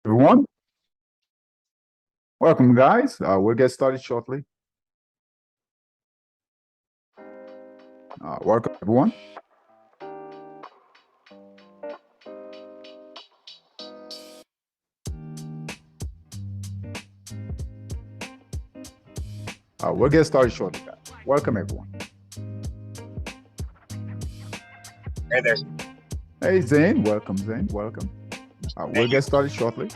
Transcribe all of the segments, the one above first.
Everyone, welcome, guys. We'll get started shortly. Welcome, everyone. We'll get started shortly, guys. Welcome, everyone. Hey there. Hey, Zane. Welcome, Zane. Welcome. We'll get started shortly.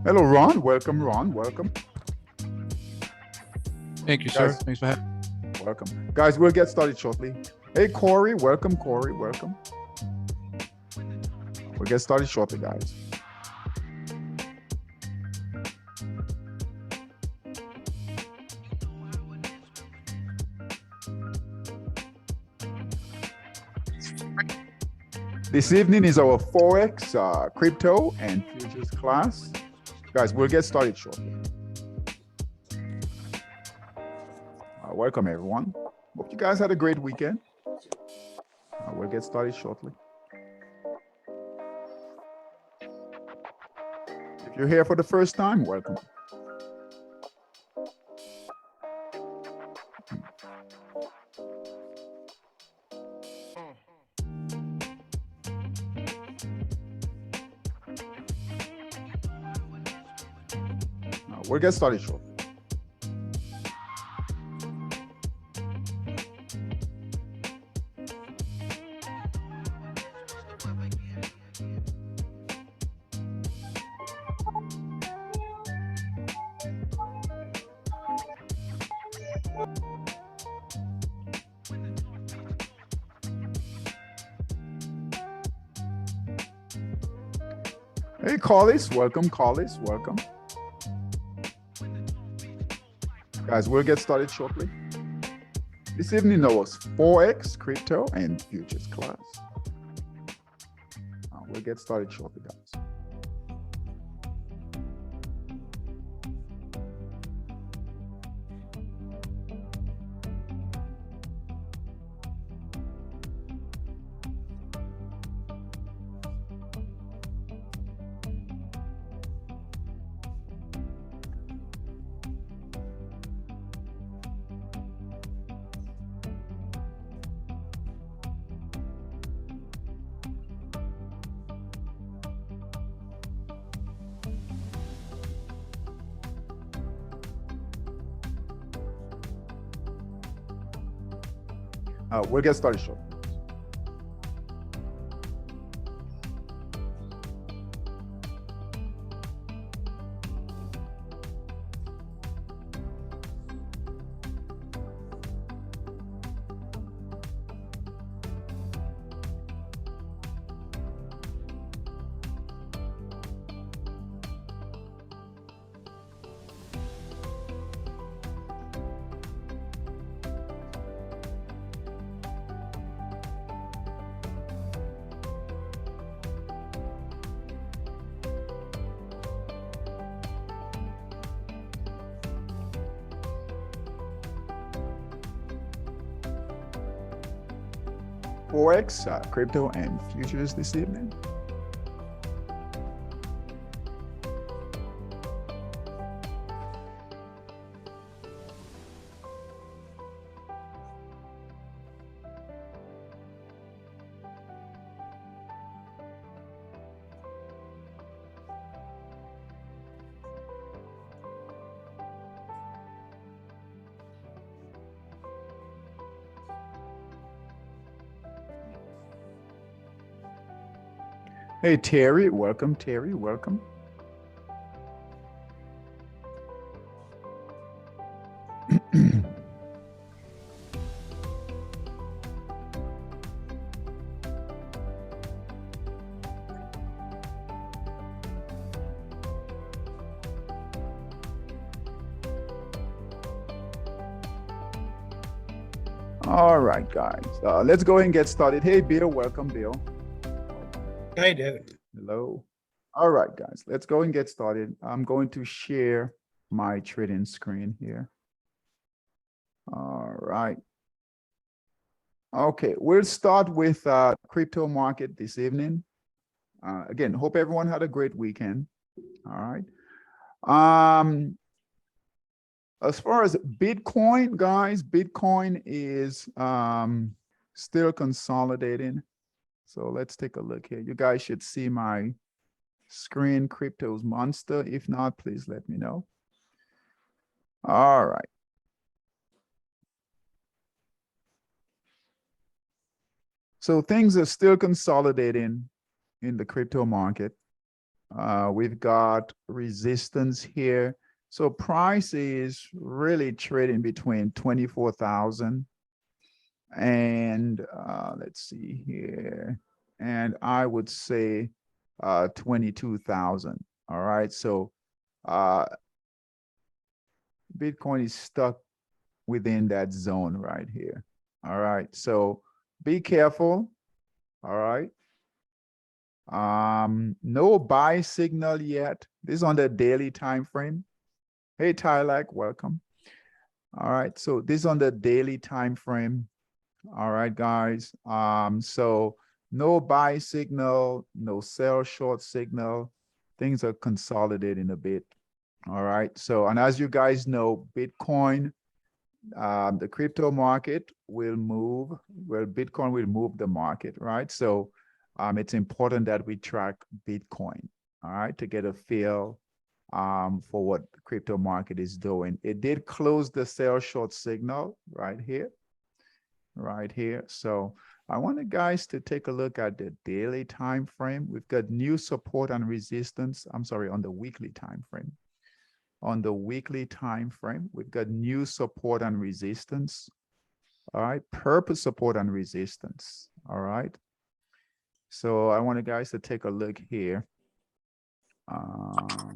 Hello, Ron. Welcome, Ron. Welcome. Thank you, sir. Guys. Thanks for having me. Welcome. Guys, we'll get started shortly. Hey, Corey. Welcome, Corey. Welcome. We'll get started shortly, guys. This evening is our Forex, crypto, and futures class. Guys, we'll get started shortly. Welcome, everyone. Hope you guys had a great weekend. We'll get started shortly. If you're here for the first time, welcome. We'll get started shortly. Hey, Collis, welcome, Collis, welcome. Guys, we'll get started shortly. This evening, there was Forex, crypto, and futures class. We'll get started shortly, guys. We'll get started shortly. Forex, crypto, and futures this evening. Hey, Terry, welcome, Terry, welcome. All right, guys, let's go ahead and get started. Hey, Bill, welcome, Bill. How you doing? Hello. All right, guys, let's go and get started. I'm going to share my trading screen here. All right. Okay, we'll start with crypto market this evening. Again, hope everyone had a great weekend. All right. As far as Bitcoin, guys, Bitcoin is still consolidating. So let's take a look here. You guys should see my screen, Crypto's Monster. If not, please let me know. All right. So things are still consolidating in the crypto market. We've got resistance here. So price is really trading between 24,000 and let's see here. And I would say 22,000. All right. So Bitcoin is stuck within that zone right here. All right. So be careful. All right. No buy signal yet. This is on the daily time frame. Hey, Tylak, welcome. All right. So this is on the daily time frame. All right, guys. So no buy signal, no sell short signal. Things are consolidating a bit. All right. So, and as you guys know, Bitcoin, the crypto market will move, well, Bitcoin will move the market, right? So it's important that we track Bitcoin, all right, to get a feel for what the crypto market is doing. It did close the sell short signal right here. So I want you guys to take a look at the daily time frame. We've got new support and resistance. I'm sorry, on the weekly time frame. On the weekly time frame, we've got new support and resistance. All right, purpose support and resistance. All right. So I want you guys to take a look here. Right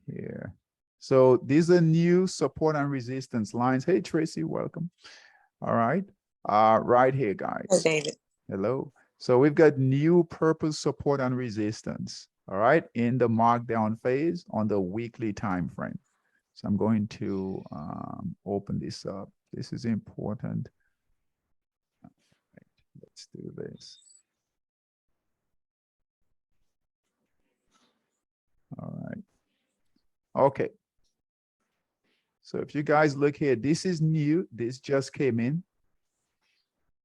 here. So these are new support and resistance lines. Hey, Tracy, welcome. All right. Right here, guys. Hi, David. Hello. So we've got new purpose support and resistance. All right, in the markdown phase on the weekly time frame. So I'm going to open this up. This is important. Let's do this. All right. Okay. So if you guys look here, this is new. This just came in.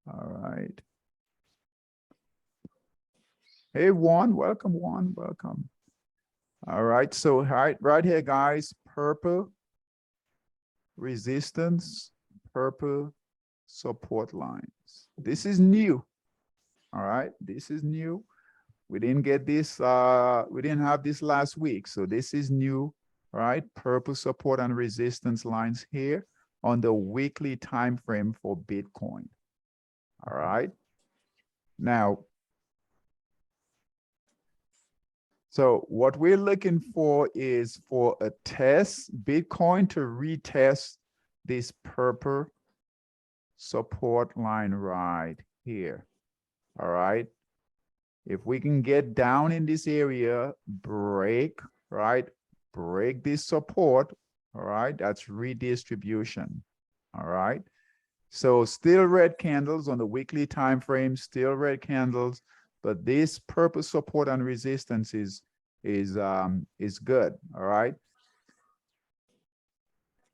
All right. Hey, Juan, welcome, Juan, welcome. All right, so right here, guys, purple resistance, purple support lines. This is new. All right, this is new. We didn't get this, we didn't have this last week. So this is new, right? Purple support and resistance lines here on the weekly time frame for Bitcoin. All right. Now, so what we're looking for is for a test, Bitcoin to retest this purple support line right here. All right. If we can get down in this area, break, right? Break this support, all right? That's redistribution, all right? So still red candles on the weekly time frame, still red candles, but this purple support and resistance is good, all right?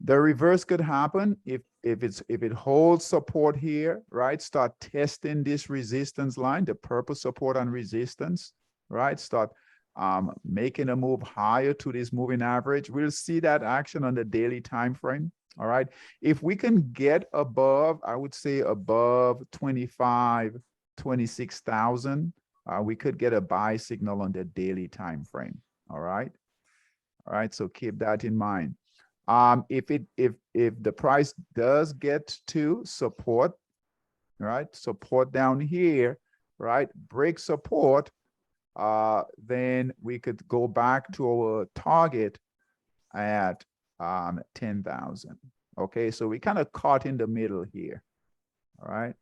The reverse could happen if it holds support here, right? Start testing this resistance line, the purple support and resistance, right? Start making a move higher to this moving average. We'll see that action on the daily time frame. All right. If we can get above, I would say above 26,000, we could get a buy signal on the daily time frame. All right. All right. So keep that in mind. If the price does get to support, right? Support down here, right? Break support, then we could go back to our target at 10,000. Okay, so we kind of caught in the middle here. All right.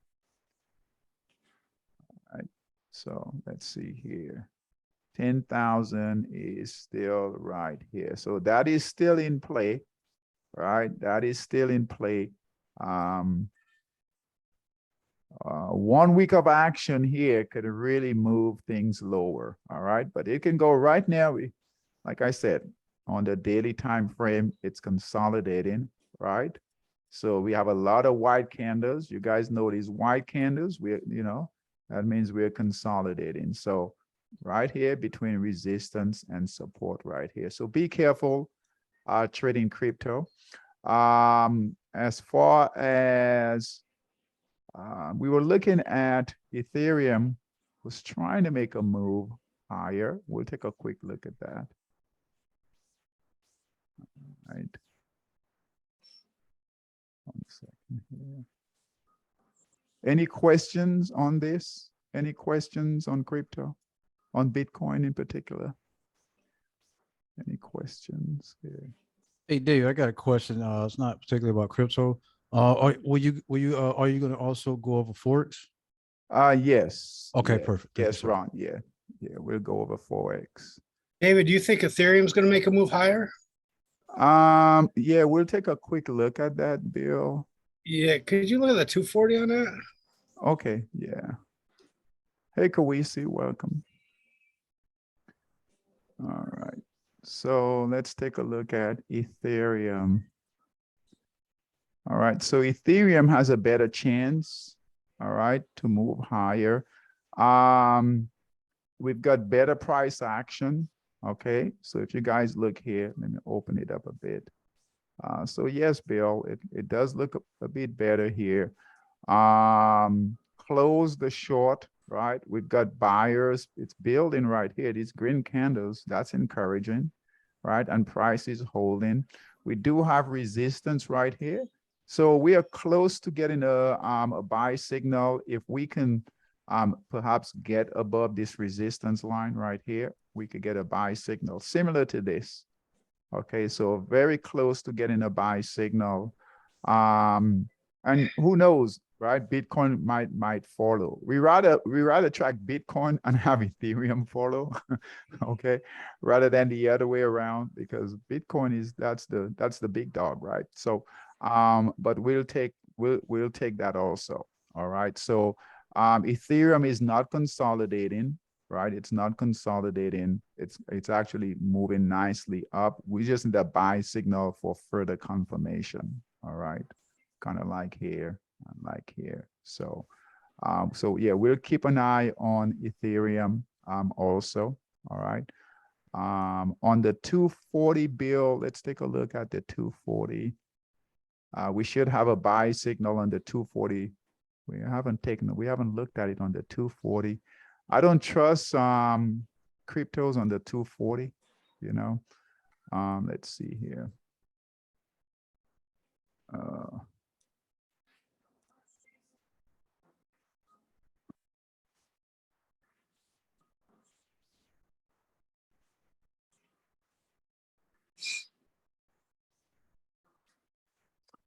All right. So let's see here. 10,000 is still right here. So that is still in play. right? That is still in play. 1 week of action here could really move things lower, all right? But it can go right now, like I said, on the daily time frame, it's consolidating, right? So we have a lot of white candles. You guys know these white candles, that means we're consolidating. So right here between resistance and support right here. So be careful trading crypto. As far as we were looking at Ethereum was trying to make a move higher. We'll take a quick look at that. Right. 1 second here. Any questions on this? Any questions on crypto? On Bitcoin in particular? Any questions here? Hey Dave, I got a question. It's not particularly about crypto. Are you going to also go over Forex? Yes. Okay, Yeah. perfect. Thank you, Yes, sir. Ron. Yeah. Yeah, we'll go over Forex. David, do you think Ethereum's going to make a move higher? Yeah, we'll take a quick look at that, Bill. Yeah, could you look at the 240 on that? Okay, yeah. Hey, Kawisi, welcome. All right. So let's take a look at Ethereum. All right. So Ethereum has a better chance, all right, to move higher. We've got better price action. Okay. So if you guys look here, let me open it up a bit. So yes, Bill, it does look a bit better here. Close the short, right? We've got buyers. It's building right here. These green candles, that's encouraging, right? And price is holding. We do have resistance right here. So we are close to getting a buy signal. If we can perhaps get above this resistance line right here, we could get a buy signal similar to this. Okay, so very close to getting a buy signal. And who knows, right? Bitcoin might follow. We rather track Bitcoin and have Ethereum follow, okay, rather than the other way around, because Bitcoin that's the big dog, right? So but we'll take that also. All right. So Ethereum is not consolidating, right? It's not consolidating. It's actually moving nicely up. We just need a buy signal for further confirmation. All right. Kind of like here and like here. So so yeah, we'll keep an eye on Ethereum also. All right. On the 240 bill, let's take a look at the 240. We should have a buy signal on the 240. We haven't looked at it on the 240. I don't trust cryptos on the 240, you know. Let's see here.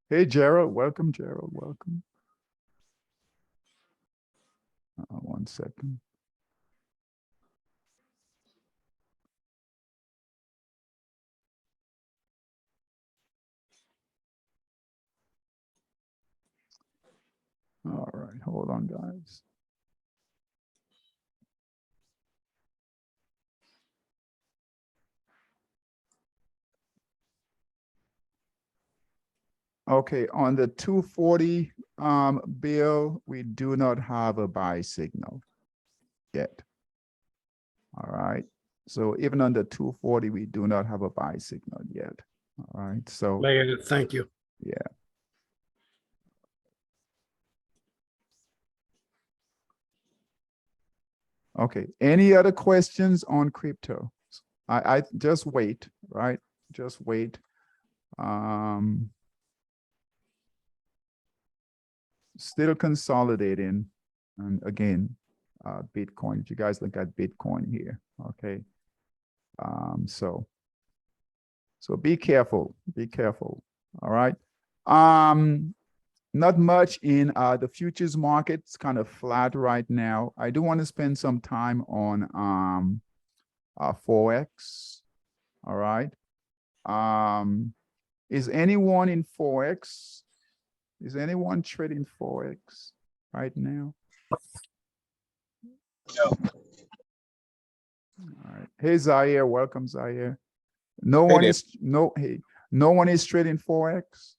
Hey, Gerald, welcome, Gerald, welcome. 1 second. All right, hold on, guys. Okay, on the 240 bill, we do not have a buy signal yet. All right. So even on the 240, we do not have a buy signal yet. All right. So Thank you. yeah. Okay. Any other questions on crypto? I just wait, right? Just wait. Still consolidating. And again, Bitcoin, if you guys look at Bitcoin here, okay. So be careful, all right. Not much in the futures market. It's kind of flat right now. I do want to spend some time on Forex, all right. Is anyone in Forex? Is anyone trading Forex right now? No. All right. Hey, Zaire, welcome, Zaire. No Hey one there. is no one is trading Forex.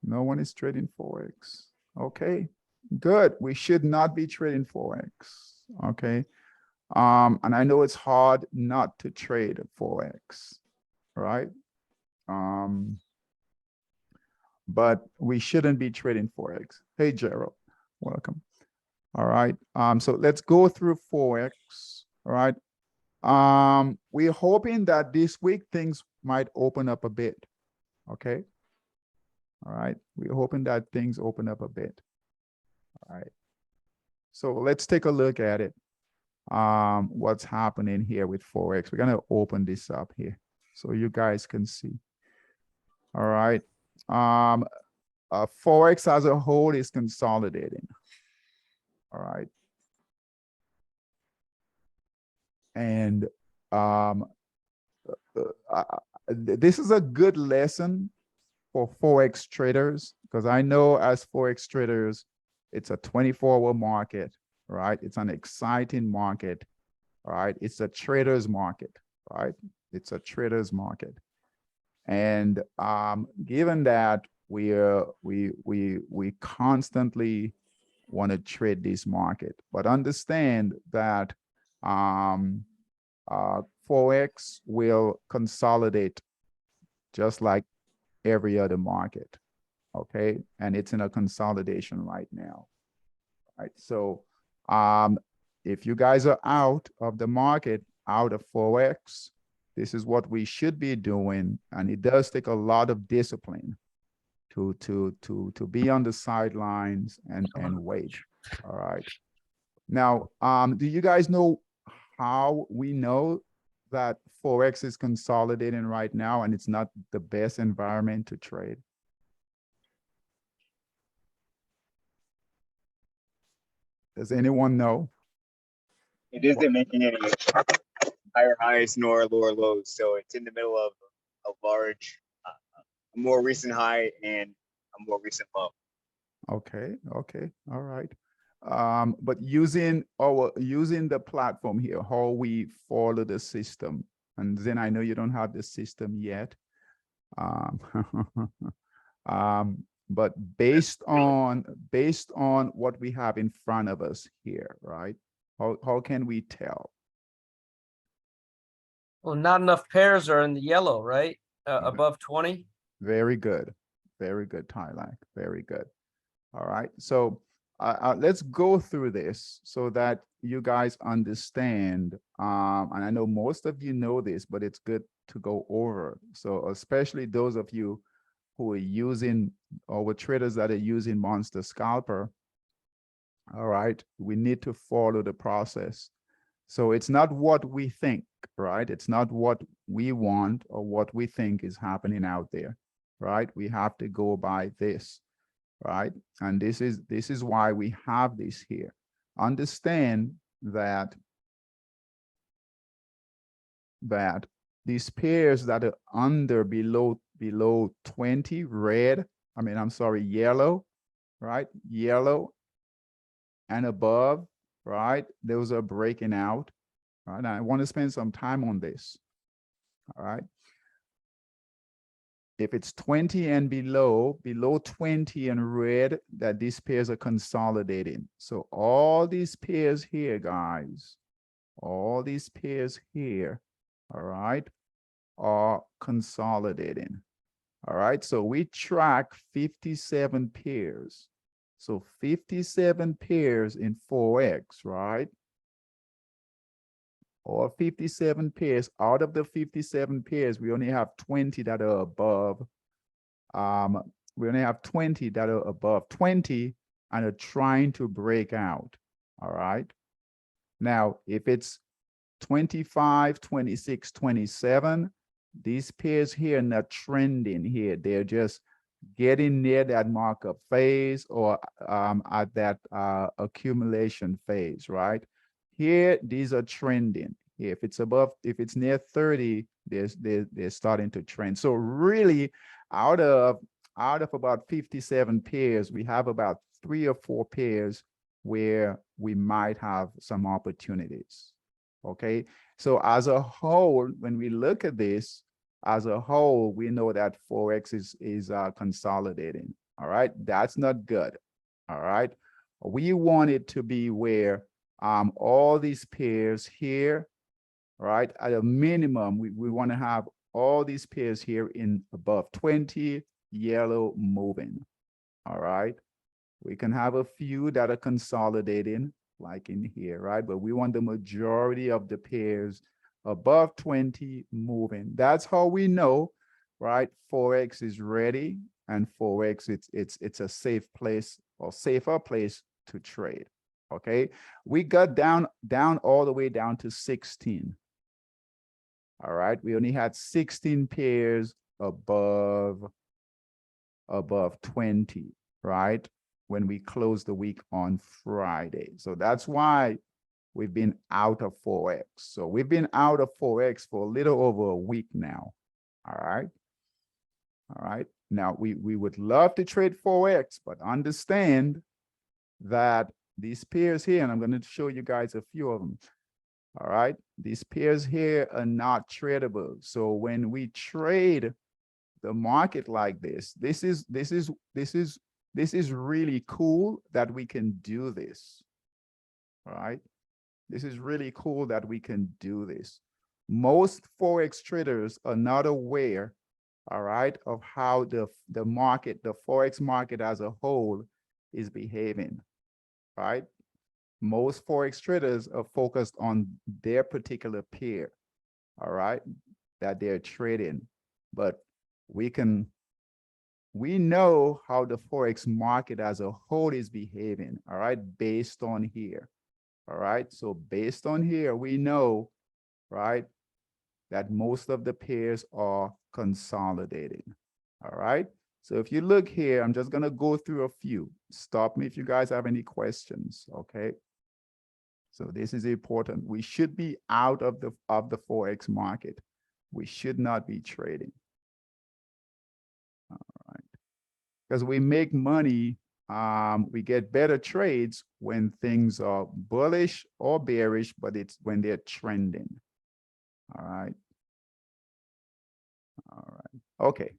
No one is trading Forex. Okay, good. We should not be trading Forex. Okay. And I know it's hard not to trade Forex, right? But we shouldn't be trading Forex. Hey, Gerald, welcome. All right. So let's go through Forex. All right. We're hoping that this week things might open up a bit. Okay. All right. We're hoping that things open up a bit. All right. So let's take a look at it. What's happening here with Forex. We're gonna open this up here so you guys can see. All right. Forex as a whole is consolidating. All right. And this is a good lesson for Forex traders, because I know as Forex traders, it's a 24-hour market, right? It's an exciting market, right? It's a trader's market, right? It's a trader's market. And given that we constantly want to trade this market, but understand that Forex will consolidate just like every other market, okay? And it's in a consolidation right now, right? So if you guys are out of the market, out of Forex, this is what we should be doing. And it does take a lot of discipline to be on the sidelines and wait. All right. Now, do you guys know how we know that Forex is consolidating right now and it's not the best environment to trade? Does anyone know? It isn't making any higher highs nor lower lows, so it's in the middle of a large, a more recent high and a more recent low. Okay, okay, all right. But using the platform here, how we follow the system, and then I know you don't have the system yet. But based on what we have in front of us here, right? How can we tell? Well, not enough pairs are in the yellow, right? Above 20. Very good, Tyler. Very good. All right, so let's go through this so that you guys understand. And I know most of you know this, but it's good to go over. So especially those of you who are using, or with traders that are using Monster Scalper, all right, we need to follow the process. So it's not what we think, right? It's not what we want or what we think is happening out there, right? We have to go by this, right? And this is why we have this here. Understand that these pairs that are under below 20, red, yellow, right? Yellow and above, right? Those are breaking out, right? And I want to spend some time on this, all right? If it's 20 and below 20 and red, that these pairs are consolidating. So all these pairs here, guys, all these pairs here, all right, are consolidating. All right, so we track 57 pairs. So 57 pairs in Forex, right? Or 57 pairs. Out of the 57 pairs, we only have 20 that are above. We only have 20 that are above 20 and are trying to break out. All right. Now, if it's 25, 26, 27, these pairs here are not trending here. They're just getting near that markup phase or at that accumulation phase, right? Here, these are trending. here. If it's above, if it's near 30, they're starting to trend. So really, out of about 57 pairs, we have about 3 or 4 pairs where we might have some opportunities. Okay, so as a whole, when we look at this as a whole, we know that Forex is consolidating. All right, that's not good. All right, we want it to be where all these pairs here, right, at a minimum, we want to have all these pairs here in above 20, yellow moving. All right, we can have a few that are consolidating like in here, right? But we want the majority of the pairs above 20 moving. That's how we know, right? Forex is ready, and Forex, it's a safe place or safer place to trade. Okay, we got down all the way down to 16. All right, we only had 16 pairs above 20, right? When we close the week on Friday. So that's why we've been out of Forex. So we've been out of Forex for a little over a week now. All right. All right. Now we would love to trade Forex, but understand that these pairs here, and I'm going to show you guys a few of them. All right. These pairs here are not tradable. So when we trade the market like this is really cool that we can do this. All right, this is really cool that we can do this. Most Forex traders are not aware, all right, of how the market, the Forex market as a whole is behaving. Right, most Forex traders are focused on their particular pair, all right, that they're trading. But we know how the Forex market as a whole is behaving, all right, based on here. All right, so based on here, we know, right, that most of the pairs are consolidating. All right, so if you look here, I'm just going to go through a few. Stop me if you guys have any questions. Okay, so this is important. We should be out of the Forex market. We should not be trading. Because we make money, we get better trades when things are bullish or bearish, but it's when they're trending. All right. All right. Okay.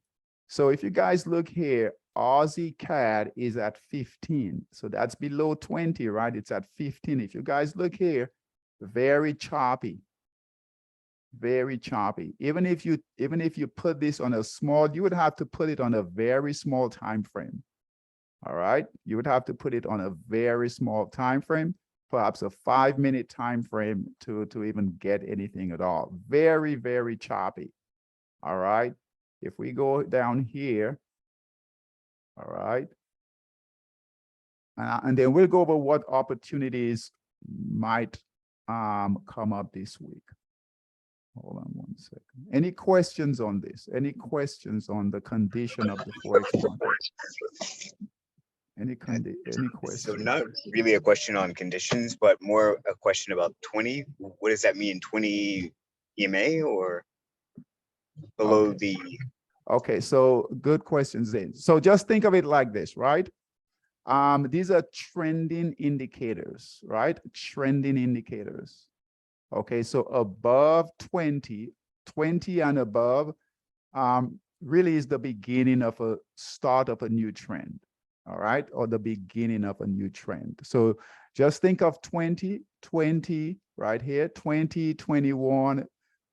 So if you guys look here, Aussie CAD is at 15. So that's below 20, right? It's at 15. If you guys look here, very choppy. Very choppy. Even if you put this on a small, you would have to put it on a very small time frame. All right, you would have to put it on a very small time frame, perhaps a 5-minute time frame to even get anything at all. Very, very choppy. All right, if we go down here, all right, and then we'll go over what opportunities might come up this week. Hold on one second. Any questions on this? Any questions on the condition of the Forex market? Any questions? So not really a question on conditions, but more a question about 20. What does that mean? 20 EMA or below the? Okay, so good questions then. So just think of it like this, right? These are trending indicators, right? Trending indicators. Okay, so above 20 and above really is the beginning of a start of a new trend, all right, or the beginning of a new trend. So just think of 20 right here, 20, 21,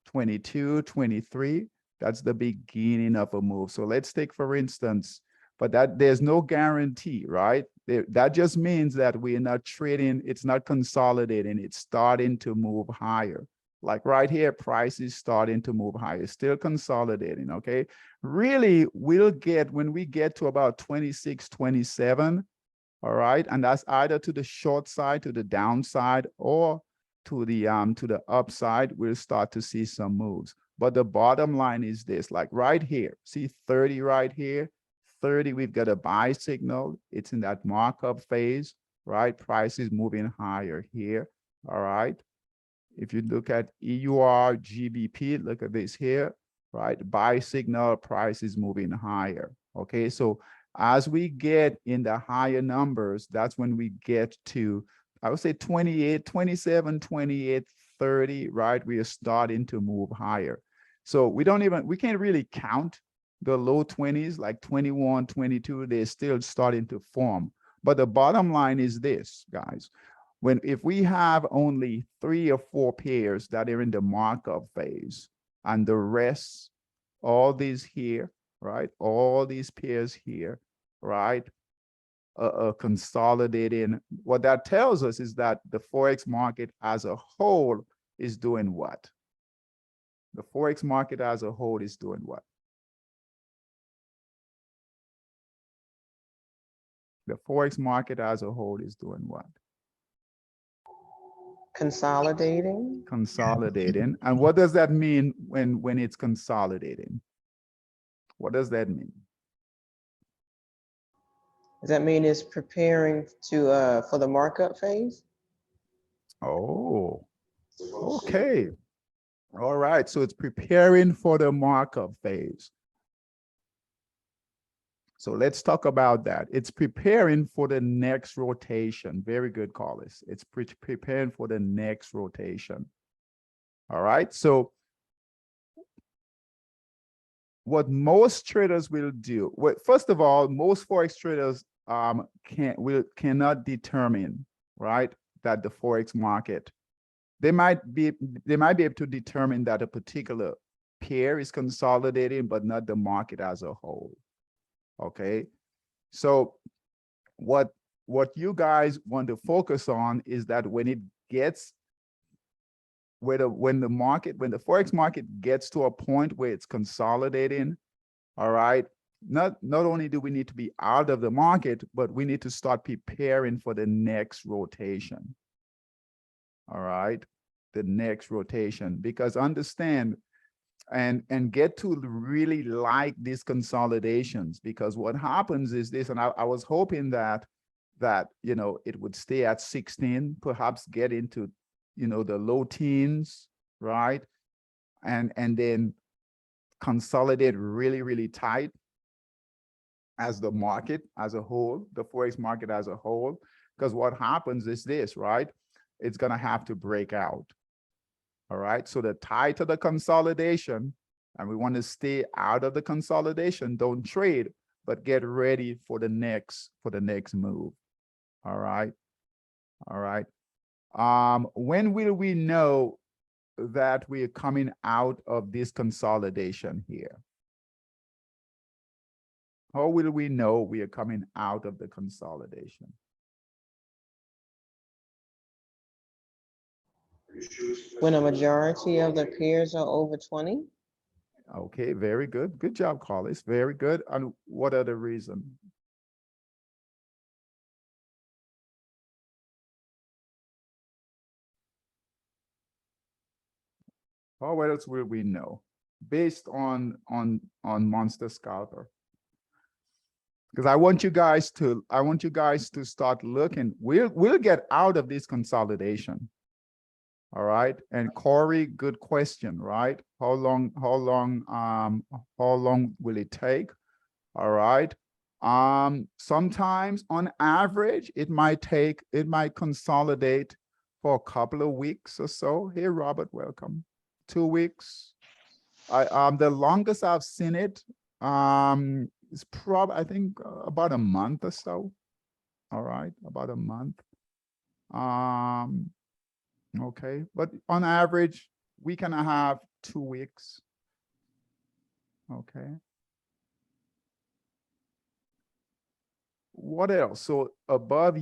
22, 23. That's the beginning of a move. So let's take, for instance, but that there's no guarantee, right? That just means that we're not trading, it's not consolidating, it's starting to move higher. Like right here, price is starting to move higher, still consolidating, okay? Really, we'll get, when we get to about 26, 27, all right? And that's either to the short side, to the downside, or to the upside, we'll start to see some moves. But the bottom line is this, like right here, see 30 right here, 30, we've got a buy signal. It's in that markup phase, right? Price is moving higher here, all right? If you look at EUR, GBP, look at this here, right? Buy signal, price is moving higher. Okay, so as we get in the higher numbers, that's when we get to, I would say 28, 27, 28, 30, right? We are starting to move higher. So we can't really count the low 20s, like 21, 22, they're still starting to form. But the bottom line is this, guys. If we have only 3 or 4 pairs that are in the markup phase, and the rest, all these here, right? All these pairs here, right? Consolidating. What that tells us is that the Forex market as a whole is doing what? The Forex market as a whole is doing what? The Forex market as a whole is doing what? Consolidating. Consolidating. And what does that mean when it's consolidating? What does that mean? Does that mean it's preparing to for the markup phase? Oh, okay. All right. So it's preparing for the markup phase. So let's talk about that. It's preparing for the next rotation. Very good, Carlos. It's preparing for the next rotation. All right. So what most traders will do, first of all, most Forex traders cannot determine, right, that the Forex market, they might be able to determine that a particular pair is consolidating, but not the market as a whole. Okay, so what you guys want to focus on is that when it gets when the Forex market gets to a point where it's consolidating, all right, not only do we need to be out of the market, but we need to start preparing for the next rotation. All right, the next rotation, because understand and get to really like these consolidations, because what happens is this, and I was hoping that you know, it would stay at 16, perhaps get into, you know, the low teens, right? And then consolidate really, really tight as the market as a whole, the Forex market as a whole, because what happens is this, right? It's gonna have to break out. All right, so the tighter the consolidation, and we want to stay out of the consolidation, don't trade, but get ready for the next move. All right, all right. When will we know that we're coming out of this consolidation here? How will we know we are coming out of the consolidation? When a majority of the peers are over 20? Okay, very good. Good job, Carlos. Very good. And what are the reasons? How else will we know based on Monster Scalper? Because I want you guys to start looking. We'll get out of this consolidation. All right. And Corey, good question, right? How long will it take? All right. Sometimes on average, it might consolidate for a couple of weeks or so. Hey, Robert, welcome. 2 weeks. The longest I've seen it is probably, I think, about a month or so. All right, about a month. Okay, but on average, we can have 2 weeks. Okay. What else? So above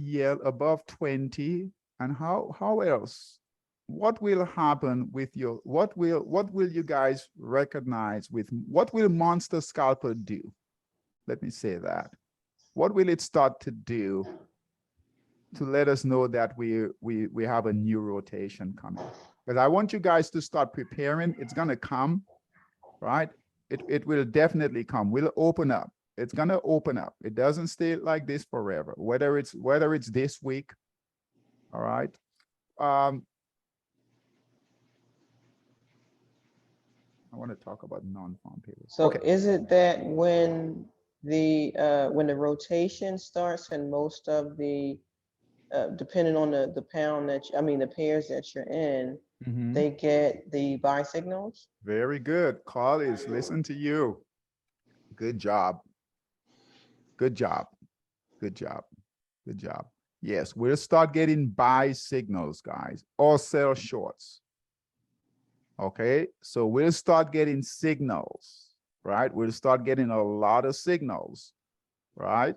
20, and how else? What will happen with your, what will you guys recognize with, what will Monster Scalper do? Let me say that. What will it start to do to let us know that we have a new rotation coming? Because I want you guys to start preparing. It's gonna come, right? It will definitely come. We'll open up. It's gonna open up. It doesn't stay like this forever. Whether it's this week, all right. I want to talk about non-farm payrolls. So Okay. is it that when the rotation starts and most of the, depending on the pound that, I mean, the pairs that you're in, Mhm. they get the buy signals? Very good. Colleagues, listen to you. Good job. Good job. Good job. Good job. Yes, we'll start getting buy signals, guys, or sell shorts. Okay, so we'll start getting signals, right? We'll start getting a lot of signals, right?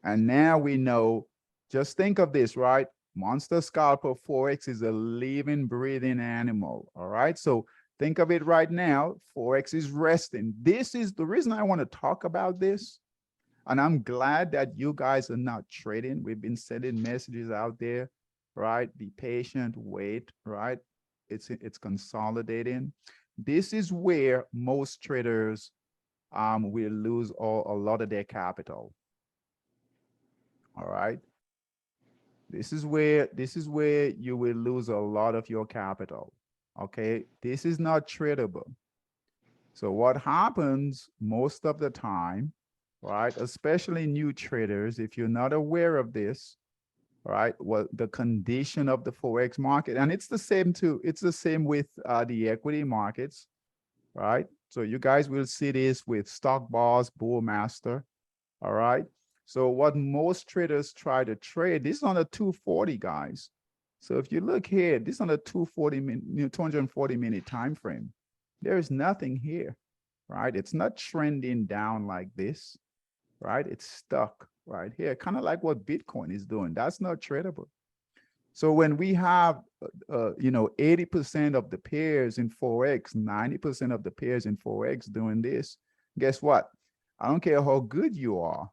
And now we know, just think of this, right? Monster Scalper Forex is a living, breathing animal, all right? So think of it right now, Forex is resting. This is the reason I want to talk about this. And I'm glad that you guys are not trading. We've been sending messages out there, right? Be patient, wait, right? It's consolidating. This is where most traders will lose a lot of their capital. All right. This is where you will lose a lot of your capital. Okay. This is not tradable. So what happens most of the time, right? Especially new traders, if you're not aware of this, right? Well, the condition of the Forex market, and it's the same too. It's the same with the equity markets, right? So you guys will see this with stock bars, Bullmaster, all right? So what most traders try to trade, this is on a 240, guys. So if you look here, this is on a 240 minute time frame. There is nothing here, right? It's not trending down like this, right? It's stuck right here, kind of like what Bitcoin is doing. That's not tradable. So when we have, 80% of the pairs in Forex, 90% of the pairs in Forex doing this, guess what? I don't care how good you are.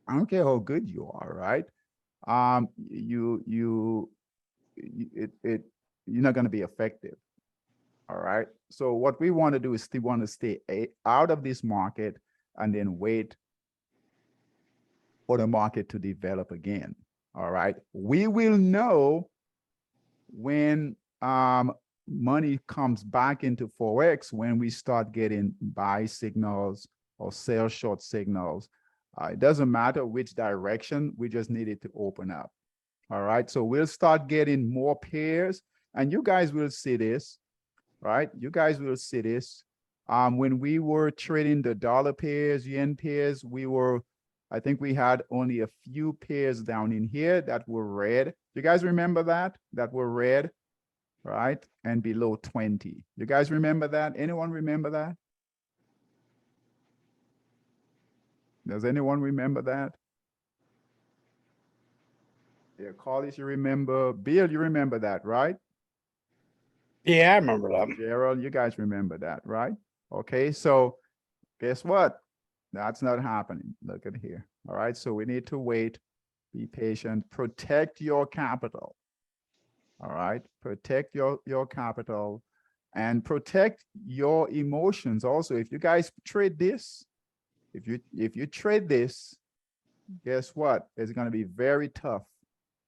I don't care how good you are, right? You're not going to be effective. All right. So what we want to do is want to stay out of this market and then wait for the market to develop again. All right. We will know when money comes back into Forex when we start getting buy signals or sell short signals. It doesn't matter which direction, we just need it to open up. All right. So we'll start getting more pairs and you guys will see this, right? You guys will see this. When we were trading the dollar pairs, yen pairs, I think we had only a few pairs down in here that were red. You guys remember that? That were red, right? And below 20. You guys remember that? Anyone remember that? Does anyone remember that? Yeah, Carlos, you remember. Bill, you remember that, right? Yeah, I remember that. Gerald, you guys remember that, right? Okay, so guess what? That's not happening. Look at here. All right, so we need to wait, be patient, protect your capital. All right, protect your capital and protect your emotions. Also, if you guys trade this, if you trade this, guess what? It's going to be very tough,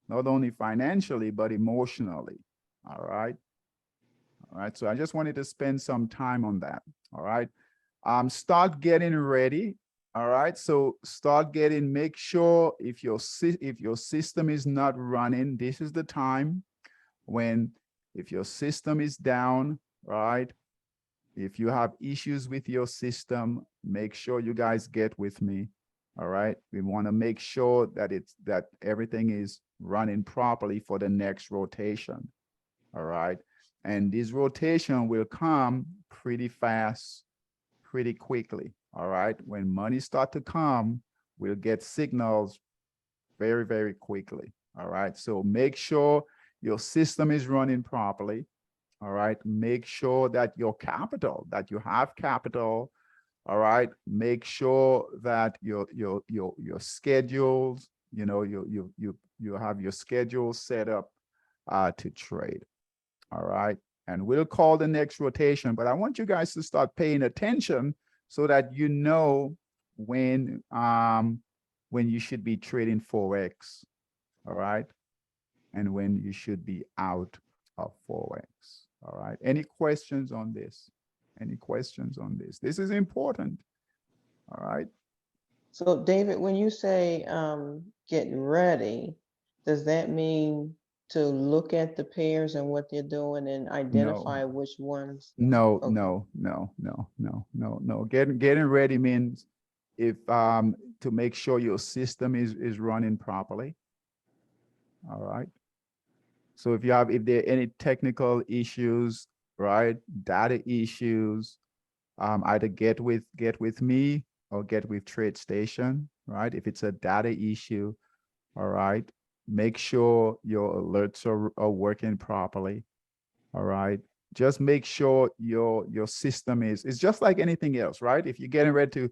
not only financially, but emotionally. All right. All right. So I just wanted to spend some time on that. All right. Start getting ready. All right. So make sure if your system is not running, this is the time when, if your system is down, right? If you have issues with your system, make sure you guys get with me. All right. We want to make sure that everything is running properly for the next rotation. All right. And this rotation will come pretty fast, pretty quickly. All right. When money start to come, we'll get signals very, very quickly. All right. So make sure your system is running properly. All right. Make sure that you have capital. All right. Make sure that your schedules, you have your schedule set up to trade. All right. And we'll call the next rotation, but I want you guys to start paying attention so that you know when you should be trading Forex. All right. And when you should be out of Forex. All right. Any questions on this? Any questions on this? This is important. All right. So David, when you say getting ready, does that mean to look at the pairs and what they're doing and identify which ones? No, Okay. no. Getting ready means if to make sure your system is running properly. All right. So if there are any technical issues, right, data issues, either get with me or get with TradeStation, right? If it's a data issue, all right, make sure your alerts are working properly. All right. Just make sure your system is just like anything else, right? If you're getting ready to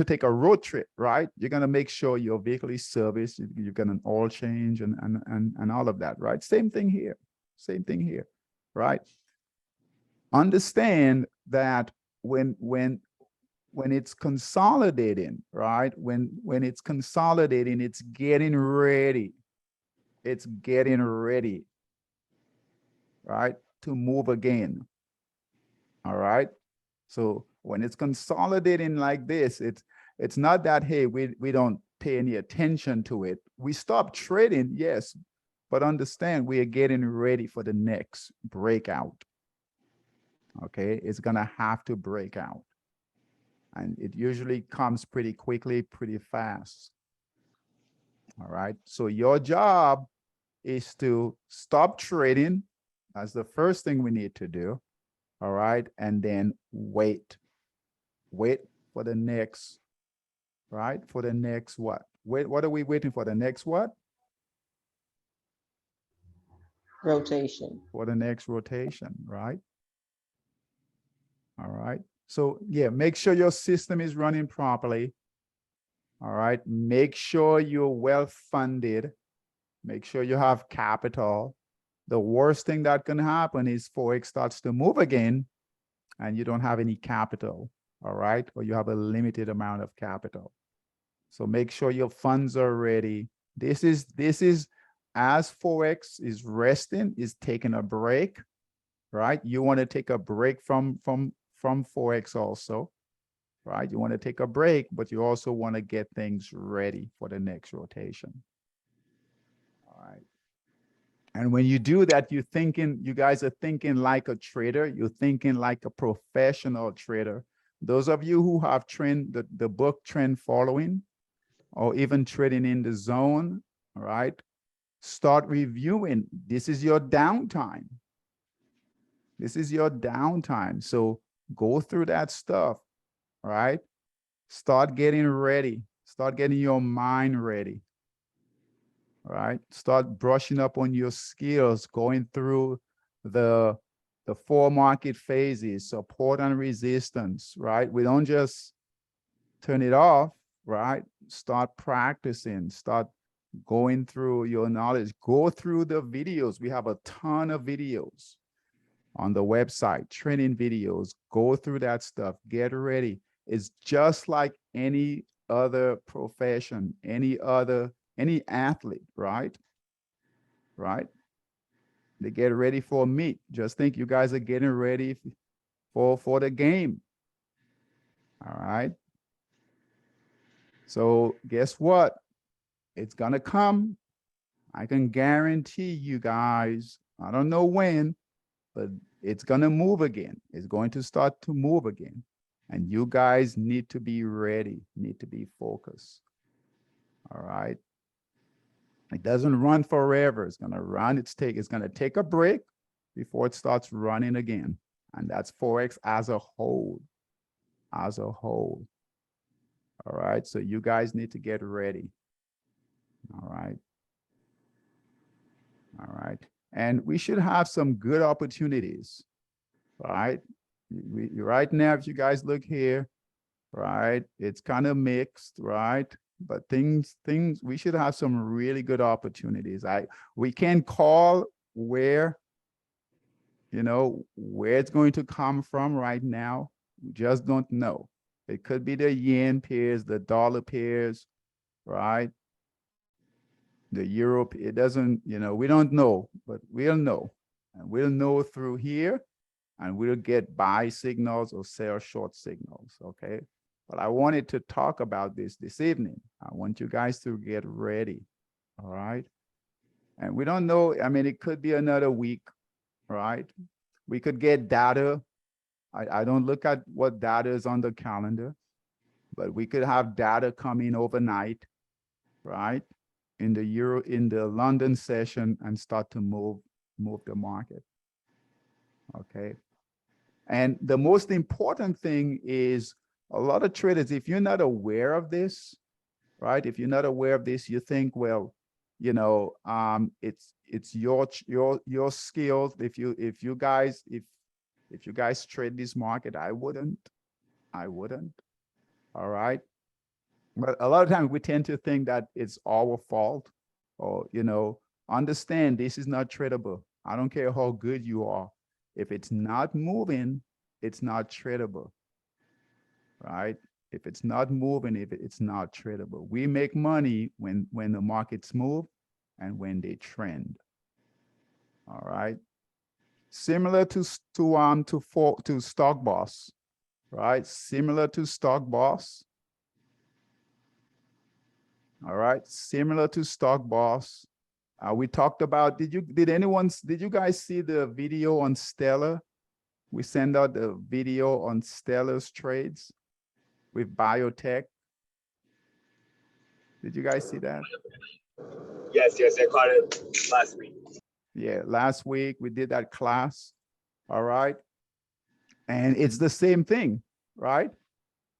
take a road trip, right? You're gonna make sure your vehicle is serviced, you've got an oil change and all of that, right? Same thing here. Same thing here, right? Understand that when it's consolidating, right? When it's consolidating, it's getting ready. It's getting ready, right, to move again. All right. So when it's consolidating like this, it's not that, hey, we don't pay any attention to it. We stop trading, yes, but understand we are getting ready for the next breakout. Okay, it's gonna have to break out. And it usually comes pretty quickly, pretty fast. All right. So your job is to stop trading. That's the first thing we need to do. All right. And then wait for the next, right? For the next what? Wait, what are we waiting for? The next what? Rotation. For the next rotation, right? All right. So yeah, make sure your system is running properly. All right. Make sure you're well funded. Make sure you have capital. The worst thing that can happen is Forex starts to move again and you don't have any capital. All right. Or you have a limited amount of capital. So make sure your funds are ready. This is as Forex is resting, is taking a break, right? You want to take a break from Forex also, right? You want to take a break, but you also want to get things ready for the next rotation. All right. And when you do that, you guys are thinking like a trader. You're thinking like a professional trader. Those of you who have the book Trend Following, or even trading in the zone, all right? Start reviewing. This is your downtime. This is your downtime. So go through that stuff, all right? Start getting ready. Start getting your mind ready. All right. Start brushing up on your skills, going through the 4 market phases, support and resistance, right? We don't just turn it off, right? Start practicing, start going through your knowledge, go through the videos. We have a ton of videos on the website, training videos, go through that stuff, get ready. It's just like any other profession, any athlete, right? Right? They get ready for a meet. Just think you guys are getting ready for the game. All right. So guess what? It's gonna come. I can guarantee you guys, I don't know when, but it's gonna move again. It's going to start to move again. And you guys need to be ready, need to be focused. All right. It doesn't run forever. It's gonna run. It's gonna take a break before it starts running again. And that's Forex as a whole. As a whole. All right. So you guys need to get ready. All right. All right. And we should have some good opportunities. Right. Right now, if you guys look here, right, it's kind of mixed, right? But we should have some really good opportunities. We can call where it's going to come from right now. We just don't know. It could be the yen pairs, the dollar pairs, right? The euro, it doesn't, we don't know, but we'll know. And we'll know through here, and we'll get buy signals or sell short signals, okay? But I wanted to talk about this evening. I want you guys to get ready, all right? And we don't know, I mean, it could be another week, right? We could get data. I don't look at what data is on the calendar, but we could have data come in overnight, right? In the London session and start to move the market. Okay. And the most important thing is a lot of traders, if you're not aware of this, right? If you're not aware of this, you think, well, you know, it's your skills. If you guys trade this market, I wouldn't. All right. But a lot of times we tend to think that it's our fault, or, you know, understand this is not tradable. I don't care how good you are. If it's not moving, it's not tradable, right? If it's not moving, if it's not tradable. We make money when the markets move and when they trend. All right. Similar to Stock Boss, right? Similar to Stock Boss. All right, similar to Stock Boss. We talked about, did you guys see the video on Stellar? We sent out the video on Stellar's trades with biotech. Did you guys see that? Yes, I caught it last week. Yeah, last week we did that class. All right. And it's the same thing, right?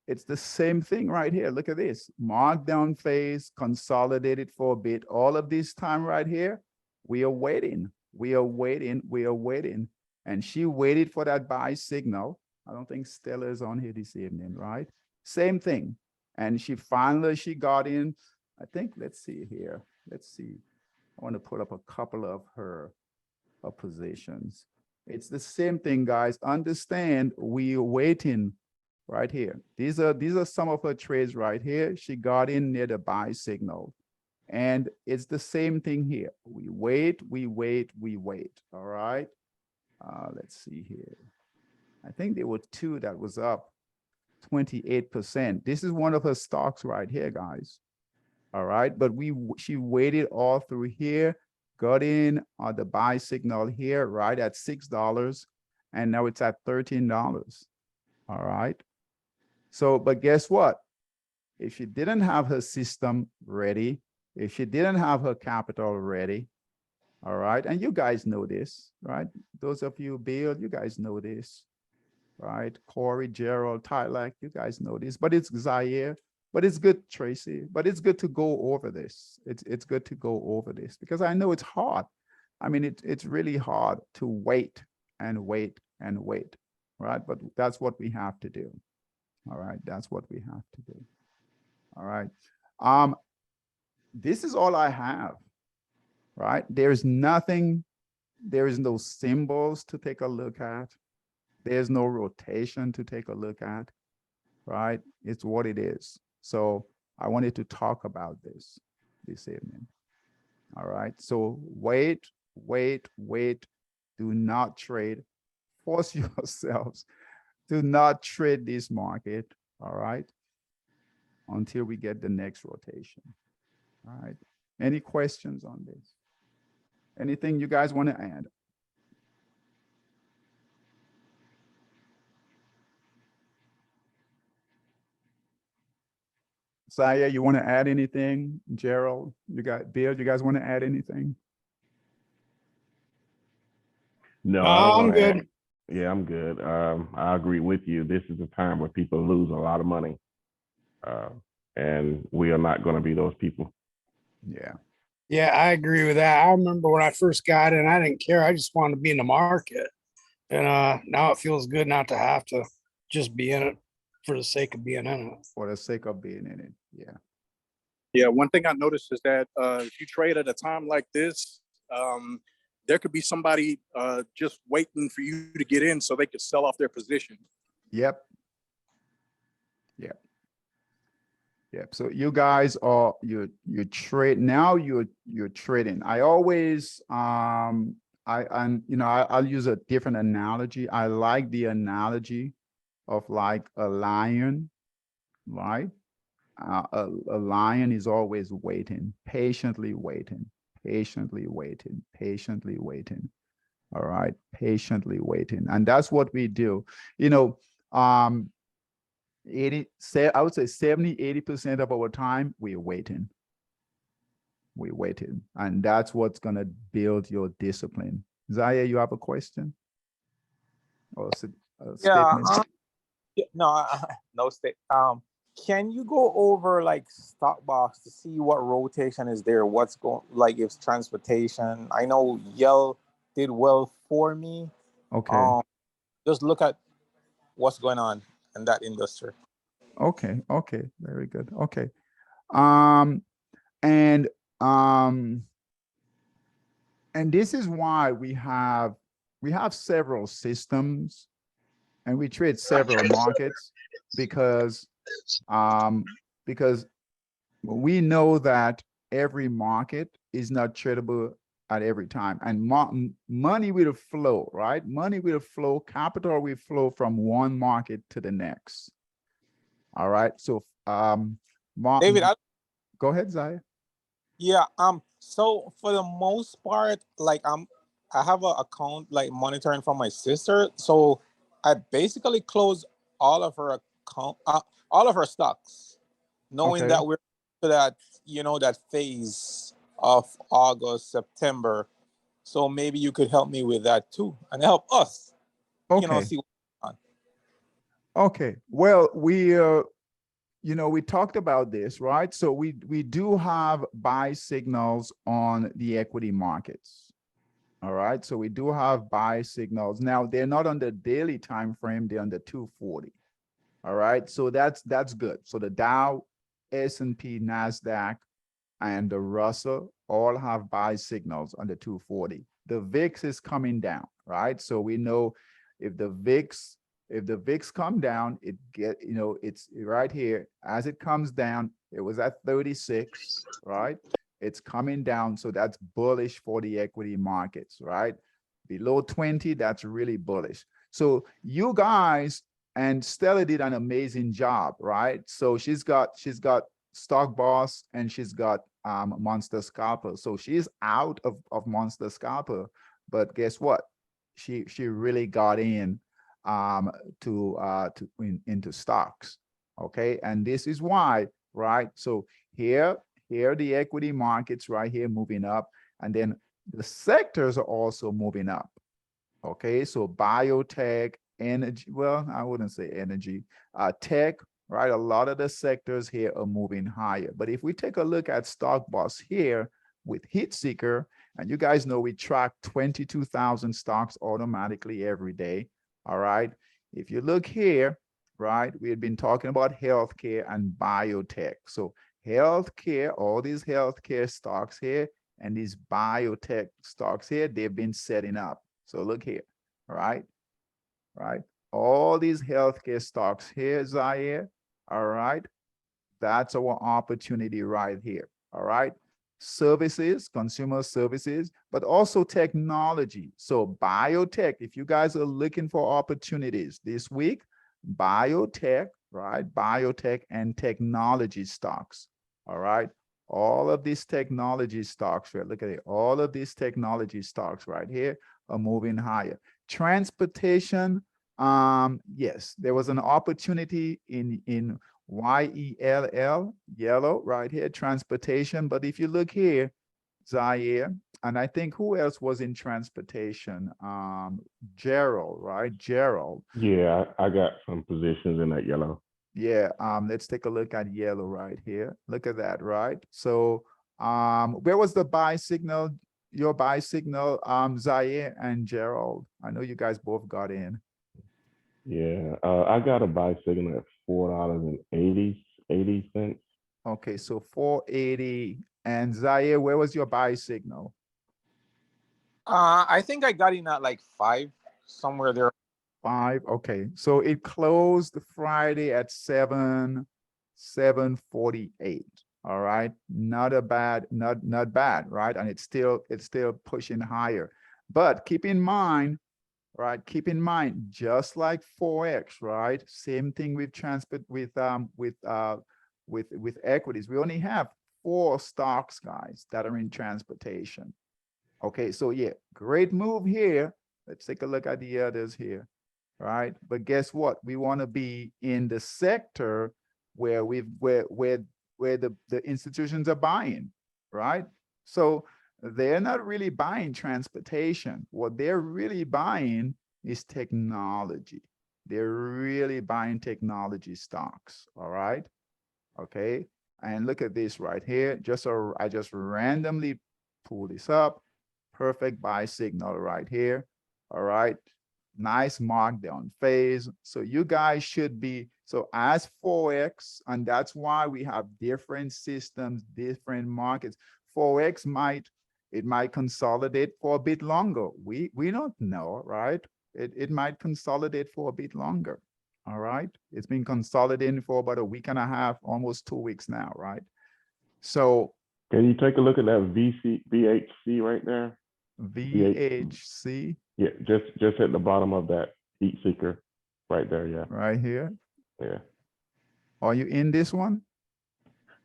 It's the same thing right here. Look at this. Markdown phase, consolidated for a bit. All of this time right here, we are waiting. And she waited for that buy signal. I don't think Stella is on here this evening, right? Same thing. And she got in. I think, let's see here. Let's see. I want to put up a couple of her positions. It's the same thing, guys. Understand, we are waiting right here. These are some of her trades right here. She got in near the buy signal. And it's the same thing here. We wait. All right. Let's see here. I think there were two that was up 28%. This is one of her stocks right here, guys. All right. But she waited all through here, got in on the buy signal here, right at $6. And now it's at $13. All right. So, but guess what? If she didn't have her system ready, if she didn't have her capital ready, all right, and you guys know this, right? Those of you, Bill, you guys know this, right? Corey, Gerald, Tyler, you guys know this, but it's Zaire, but it's good, Tracy, but it's good to go over this. It's good to go over this because I know it's hard. I mean, it's really hard to wait, right? But that's what we have to do. All right, that's what we have to do. All right. This is all I have, right? There's nothing, there is no symbols to take a look at. There's no rotation to take a look at, right? It's what it is. So I wanted to talk about this evening. All right. So wait. Do not trade. Force yourselves. Do not trade this market, all right, until we get the next rotation. All right. Any questions on this? Anything you guys want to add? Saya, you want to add anything? Gerald, Bill, you guys want to add anything? No, I don't I'm want to good. add. Yeah, I'm good. I agree with you. This is a time where people lose a lot of money. And we are not going to be those people. Yeah. Yeah, I agree with that. I remember when I first got in, I didn't care. I just wanted to be in the market. And now it feels good not to have to just be in it for the sake of being in it. For the sake of being in it. Yeah. Yeah, one thing I noticed is that if you trade at a time like this, there could be somebody just waiting for you to get in so they could sell off their position. Yep. So you guys are you're trading. I always I'll use a different analogy. I like the analogy of like a lion, right? A lion is always waiting, patiently waiting, patiently waiting, patiently waiting. All right, patiently waiting. And that's what we do. You know, 80, I would say 70, 80% of our time, we're waiting. We're waiting. And that's what's going to build your discipline. Zaya, you have a question? Or a Yeah, statement? no, no state. Can you go over like stock box to see what rotation is there? What's going like if transportation? I know Yell did well for me. Okay. Just look at what's going on in that industry. Okay. Okay. Very good. Okay. Um, and um, and this is why we have several systems and we trade several markets because because we know that every market is not tradable at every time, and money will flow, right? Money will flow, capital will flow from one market to the next. All right. So David, go ahead, Zaya. yeah. So for the most part, like I have an account like monitoring from my sister. So I basically close all of her account, all of her stocks, knowing Okay. that we're to that that phase of August, September. So maybe you could help me with that too, and help us, Okay. see what's going Okay. Well, we talked about this, right? So we do have buy signals on the equity markets. All right. So we do have buy signals. Now they're not on the daily time frame, they're on the 240. All right. So that's good. So the Dow, S&P, NASDAQ, and the Russell all have buy signals on the 240. The VIX is coming down, right? So we know if the VIX come down, it's right here. As it comes down, it was at 36, right? It's coming down. So that's bullish for the equity markets, right? Below 20, that's really bullish. So you guys, and Stella did an amazing job, right? So she's got Stock Boss and she's got Monster Scalper. So she's out of Monster Scalper, but guess what? She really got in into stocks. Okay, and this is why, right? So here the equity markets right here moving up, and then the sectors are also moving up. Okay, so biotech, energy, well, I wouldn't say energy, tech, right? A lot of the sectors here are moving higher. But if we take a look at Stock Boss here with Heat Seeker, and you guys know we track 22,000 stocks automatically every day. All right. If you look here, right, we had been talking about healthcare and biotech. So healthcare, all these healthcare stocks here and these biotech stocks here, they've been setting up. So look here, right? All these healthcare stocks here, Zaire, all right? That's our opportunity right here, all right? Services, consumer services, but also technology. So biotech, if you guys are looking for opportunities this week, biotech, right? Biotech and technology stocks, all right? All of these technology stocks, right? Look at it. All of these technology stocks right here are moving higher. Transportation, yes, there was an opportunity in YELL, yellow, right here, transportation. But if you look here, Zaire, and I think who else was in transportation? Gerald, right? Gerald. Yeah, I got some positions in that yellow. Yeah, let's take a look at yellow right here. Look at that, right? So where was the buy signal? Your buy signal, Zaire and Gerald. I know you guys both got in. Yeah, I got a buy signal at $4.80. Okay, so 480. And Zaire, where was your buy signal? I think I got in at like 5, somewhere there. 5. Okay, so it closed Friday at 748. All right, not bad, right? And it's still pushing higher. But keep in mind, right? Keep in mind, just like Forex, right? Same thing with transport with equities. We only have 4 stocks, guys, that are in transportation. Okay, so yeah, great move here. Let's take a look at the others here, right? But guess what? We want to be in the sector where the institutions are buying, right? So they're not really buying transportation. What they're really buying is technology. They're really buying technology stocks, all right? Okay, and look at this right here. I just randomly pull this up. Perfect buy signal right here, all right? Nice markdown phase. So you guys should be, so as Forex, and that's why we have different systems, different markets. Forex might consolidate for a bit longer. We don't know, right? It might consolidate for a bit longer. All right. It's been consolidating for about a week and a half, almost 2 weeks now, right? So Can you take a look at that VHC right there? VHC. Yeah, just at the bottom of that heat seeker right there. Yeah. Right here. Yeah. Are you in this one?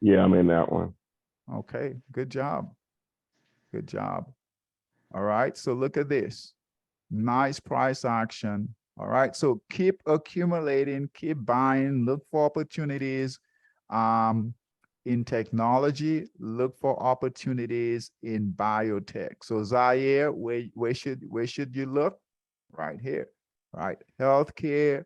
Yeah, I'm in that one. Okay, good job. Good job. All right, so look at this. Nice price action. All right, so keep accumulating, keep buying, look for opportunities in technology, look for opportunities in biotech. So Zaire, where should you look? Right here, right? Healthcare,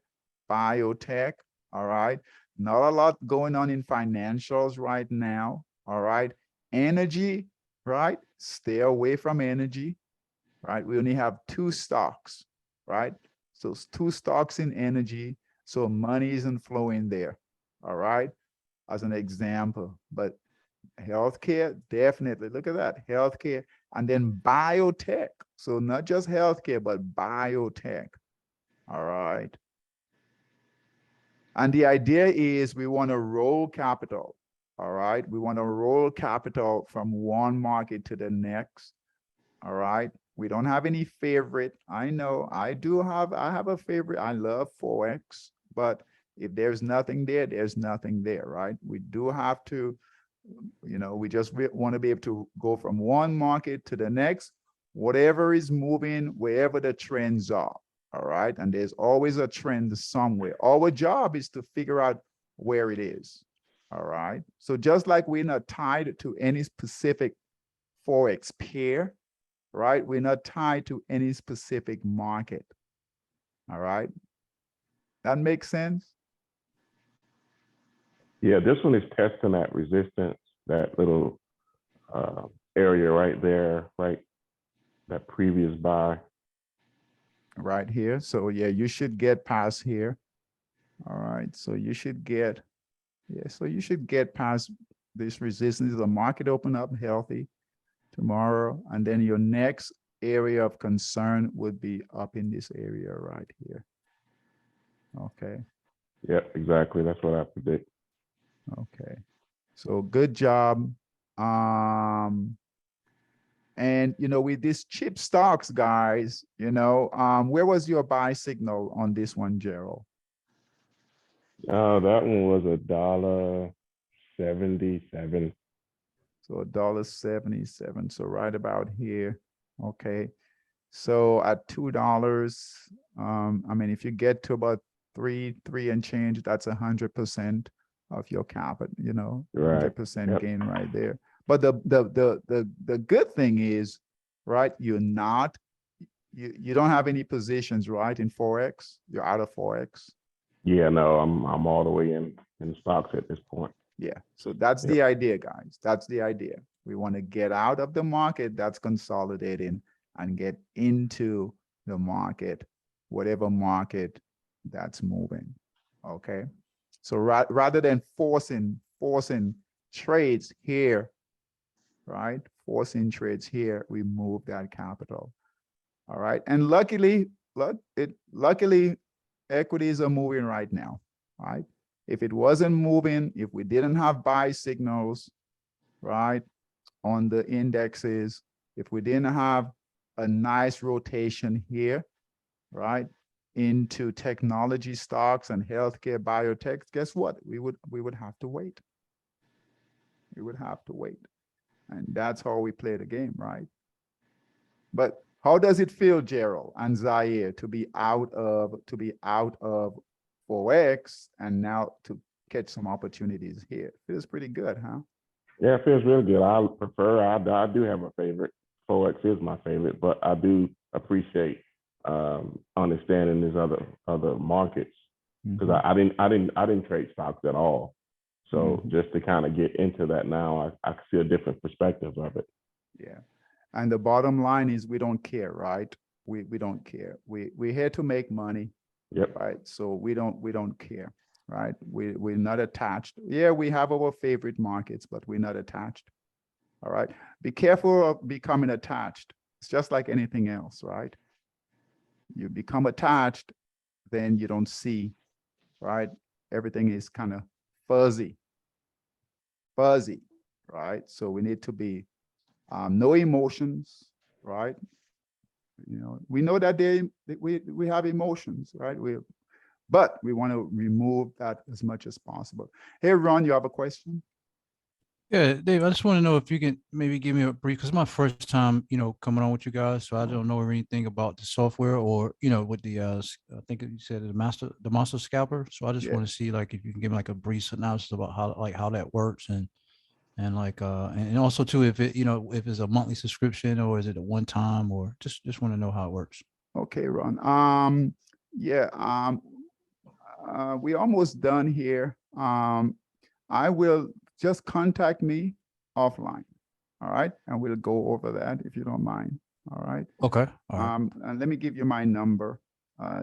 biotech, all right? Not a lot going on in financials right now, all right? Energy, right? Stay away from energy, right? We only have 2 stocks, right? So it's 2 stocks in energy, so money isn't flowing there, all right? As an example, but healthcare, definitely, look at that, healthcare, and then biotech. So not just healthcare, but biotech, all right? And the idea is we want to roll capital, all right? We want to roll capital from one market to the next, all right? We don't have any favorite. I know I have a favorite. I love Forex, but if there's nothing there, there's nothing there, right? We do have to, we just want to be able to go from one market to the next, whatever is moving, wherever the trends are, all right? And there's always a trend somewhere. Our job is to figure out where it is, all right? So just like we're not tied to any specific Forex pair, right? We're not tied to any specific market. All right. That makes sense? Yeah, this one is testing that resistance, that little area right there, right? That previous buy. Right here. So yeah, you should get past here. All right. So you should get, so you should get past this resistance. The market open up healthy tomorrow. And then your next area of concern would be up in this area right here. Okay. Yeah, exactly. That's what I predict. Okay. So good job. And with these cheap stocks, guys, where was your buy signal on this one, Gerald? That one was $1.77. So $1.77. So right about here. Okay. So at $2, I mean, if you get to about three and change, that's 100% of your capital, 100% Yep. gain right there. But the good thing is, right, you don't have any positions, right, in Forex. You're out of Forex. Yeah, no, I'm all the way in stocks at this point. Yeah, so that's the idea, guys. That's the idea. We want to get out of the market that's consolidating and get into the market, whatever market that's moving. Okay, so rather than forcing trades here, right? Forcing trades here, we move that capital. All right, and luckily, equities are moving right now, right? If it wasn't moving, if we didn't have buy signals, right, on the indexes, if we didn't have a nice rotation here, right, into technology stocks and healthcare biotech, guess what? We would have to wait. We would have to wait. And that's how we play the game, right? But how does it feel, Gerald and Zaire, to be out of Forex and now to catch some opportunities here? Feels pretty good, huh? Yeah, it feels really good. I prefer, I do have a favorite. Forex is my favorite, but I do appreciate understanding these other markets, because I didn't trade stocks at all. So just to kind of get into that now, I see a different perspective of it. Yeah. And the bottom line is we don't care, right? We don't care. We're here to make money. Yep. Right. So we don't care, right? We're not attached. Yeah, we have our favorite markets, but we're not attached. All right. Be careful of becoming attached. It's just like anything else, right? You become attached, then you don't see, right? Everything is kind of fuzzy, right? So we need to be no emotions, right? You know, we know that we have emotions, right? But we want to remove that as much as possible. Hey, Ron, you have a question? Yeah, Dave, I just want to know if you can maybe give me a brief, because my first time, coming on with you guys, so I don't know anything about the software or, with the, I think you said the master scalper. So I just want to see, like, if you can give me like a brief synopsis about how that works, and like, and also too, if it, if it's a monthly subscription or is it a one time, or just want to know how it works. Okay, Ron. Yeah, we're almost done here. I will just contact me offline. All right. And we'll go over that if you don't mind. All right. Okay. All right. And let me give you my number.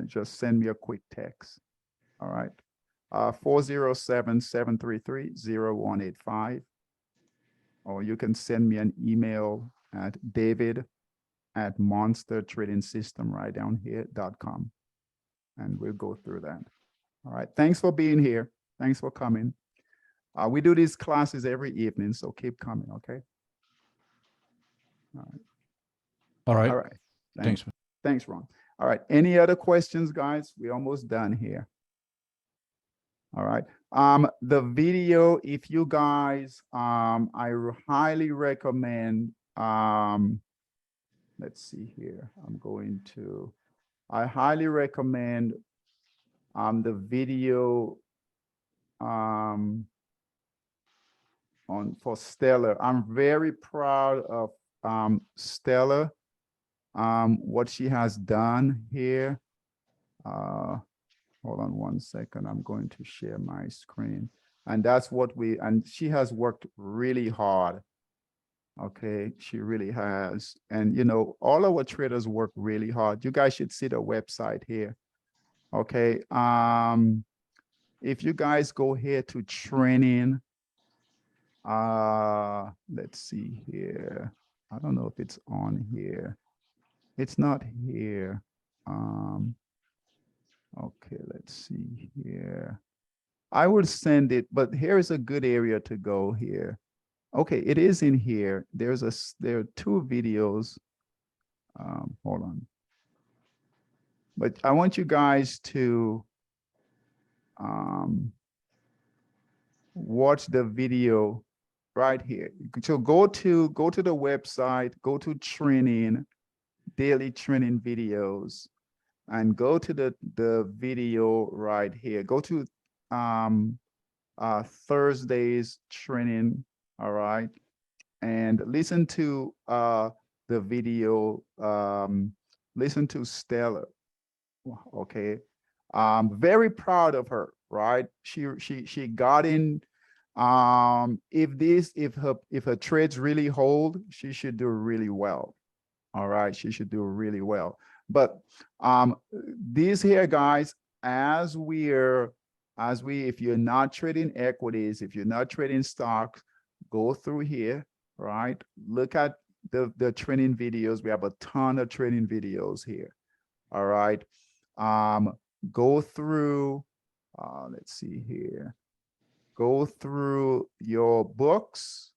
Just send me a quick text. All right. 407-733-0185. Or you can send me an email at david@monstertradingsystem.com. And we'll go through that. All right. Thanks for being here. Thanks for coming. We do these classes every evening, so keep coming, okay? All right. All right. All right. Thanks. Thanks, Ron. All right. Any other questions, guys? We're almost done here. All right. The video, if you guys, I highly recommend, let's see here. I highly recommend the video for Stella. I'm very proud of Stella, what she has done here. Hold on one second. I'm going to share my screen. And that's what and she has worked really hard. Okay, she really has. And all our traders work really hard. You guys should see the website here. Okay. If you guys go here to training, let's see here. I don't know if it's on here. It's not here. Okay, let's see here. I would send it, but here is a good area to go here. Okay, it is in here. There are two videos. Hold on. But I want you guys to watch the video right here. So go to the website, go to training, daily training videos, and go to the video right here. Go to Thursday's training, all right, and listen to the video. Listen to Stella. Okay, very proud of her, right? She got in. If her trades really hold, she should do really well. All right, she should do really well. But these here guys, if you're not trading equities, if you're not trading stocks, go through here, right? Look at the training videos. We have a ton of training videos here. All right. Go through, let's see here. Go through your books.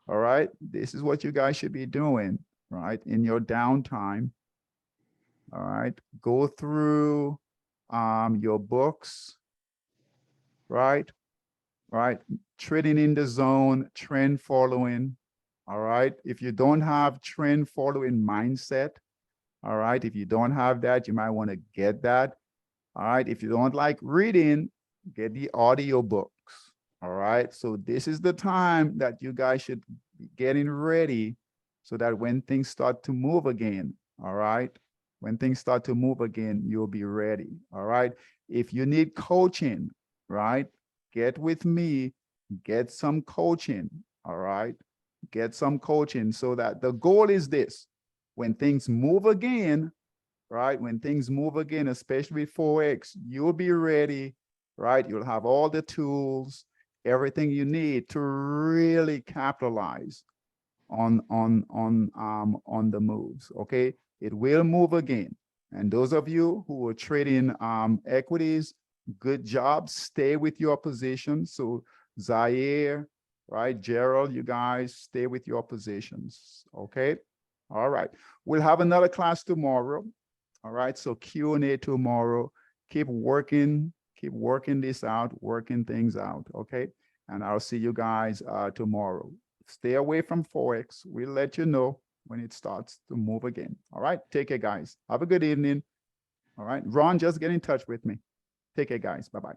All right. This is what you guys should be doing. right? In your downtime, all right? Go through your books, right? Right? Trading in the zone, trend following, all right? If you don't have trend following mindset, all right? If you don't have that, you might want to get that. All right. If you don't like reading, get the audio books. All right. So this is the time that you guys should be getting ready so that when things start to move again, all right, when things start to move again, you'll be ready. All right. If you need coaching, right, get with me, get some coaching. All right. Get some coaching so that the goal is this: when things move again, right? When things move again, especially with Forex, you'll be ready, right? You'll have all the tools, everything you need to really capitalize on the moves. Okay, it will move again. And those of you who are trading equities, good job. Stay with your position. So Zaire, right? Gerald, you guys stay with your positions. Okay. All right. We'll have another class tomorrow. All right. So Q&A tomorrow. Keep working this out, working things out. Okay. And I'll see you guys tomorrow. Stay away from Forex. We'll let you know when it starts to move again. All right. Take care, guys. Have a good evening. All right. Ron, just get in touch with me. Take care, guys. Bye-bye.